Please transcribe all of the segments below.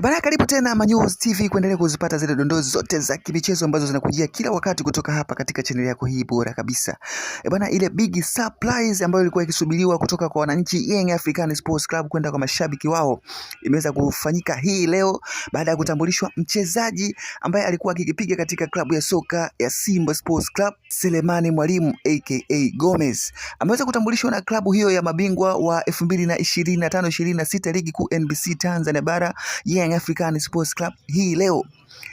Bana, karibu tena Manyuzi TV kuendelea kuzipata zile dondoo zote za kimichezo ambazo zinakujia kila wakati kutoka hapa katika channel yako hii bora kabisa. Bana, ile big surprise ambayo ilikuwa ikisubiriwa kutoka kwa wananchi Young African Sports Club kwenda kwa mashabiki wao imeweza kufanyika hii leo baada ya kutambulishwa mchezaji ambaye alikuwa akikipiga katika klabu ya soka ya Simba Sports Club, Selemani Mwalimu aka Gomez. Ameweza kutambulishwa na klabu hiyo ya mabingwa wa 2025-26 ligi kuu NBC Tanzania Bara, Young African Sports Club hii leo.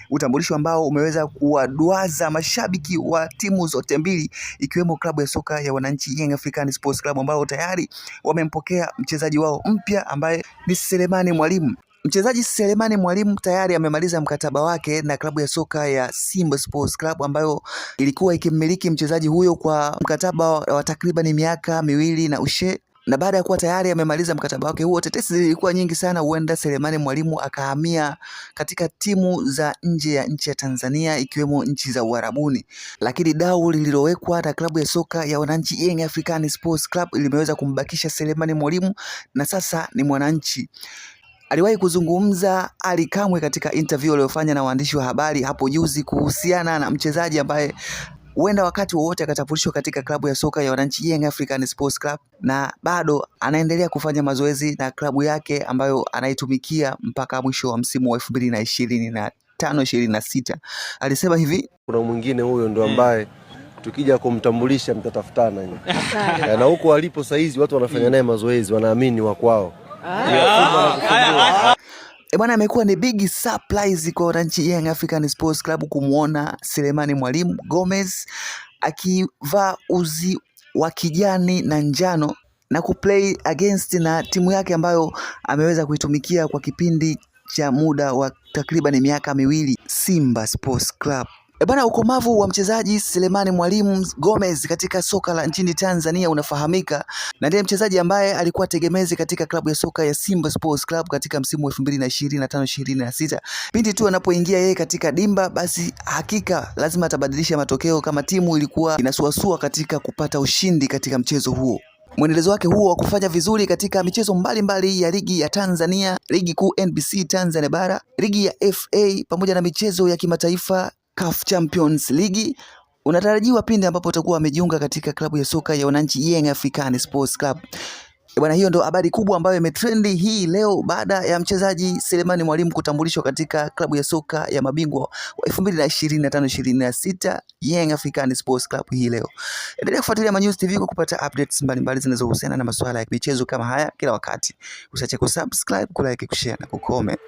Utambulisho ambao umeweza kuwaduaza mashabiki wa timu zote mbili ikiwemo klabu ya soka ya wananchi Young African Sports Club ambao tayari wamempokea mchezaji wao mpya ambaye ni Selemani Mwalimu. Mchezaji Selemani Mwalimu tayari amemaliza mkataba wake na klabu ya soka ya Simba Sports Club ambayo ilikuwa ikimmiliki mchezaji huyo kwa mkataba wa takriban miaka 2 na ushe. Na baada ya kuwa tayari amemaliza mkataba wake huo, tetesi zilikuwa nyingi sana huenda Selemani Mwalimu akahamia katika timu za nje ya nchi ya Tanzania ikiwemo nchi za Uarabuni. Lakini dau lililowekwa na klabu ya soka ya wananchi Young African Sports Club limeweza kumbakisha Selemani Mwalimu na sasa ni mwananchi. Aliwahi kuzungumza Ali Kamwe katika interview aliyofanya na waandishi wa habari hapo juzi kuhusiana na mchezaji ambaye huenda wakati wowote akatambulishwa katika klabu ya soka ya wananchi Young African Sports Club, na bado anaendelea kufanya mazoezi na klabu yake ambayo anaitumikia mpaka mwisho wa msimu wa 2025-26. Alisema hivi: kuna mwingine huyo ndo ambaye tukija kumtambulisha mtatafutana nyinyi. Na huko alipo saizi watu wanafanya naye mazoezi, wanaamini wa kwao. Bwana, amekuwa ni big surprise kwa wananchi Young African Sports Club kumuona Selemani Mwalimu Gomez akivaa uzi wa kijani na njano na kuplay against na timu yake ambayo ameweza kuitumikia kwa kipindi cha muda wa takriban miaka 2, Simba Sports Club. Bwana, ukomavu wa mchezaji Selemani Mwalimu Gomez katika soka la nchini Tanzania unafahamika, na ndiye mchezaji ambaye alikuwa tegemezi katika klabu ya soka ya Simba Sports Club katika msimu wa 2025-26. Pindi tu anapoingia yeye katika dimba, basi hakika lazima atabadilisha matokeo kama timu ilikuwa inasuasua katika kupata ushindi katika mchezo huo. Mwendelezo wake huo wa kufanya vizuri katika michezo mbalimbali ya ligi ya Tanzania, ligi kuu NBC Tanzania Bara, ligi ya FA pamoja na michezo ya kimataifa CAF Champions League unatarajiwa pindi ambapo utakuwa amejiunga katika klabu ya soka ya wananchi Young African Sports Club. Bwana, hiyo ndo habari kubwa ambayo imetrendi hii leo baada ya mchezaji Selemani Mwalimu kutambulishwa katika klabu ya soka ya mabingwa wa 2025-26 Young African Sports Club hii leo. Endelea kufuatilia Manyuzi TV kwa kupata updates mbalimbali zinazohusiana na masuala ya michezo kama haya kila wakati. Usiache kusubscribe, kulike, kushare na kucomment.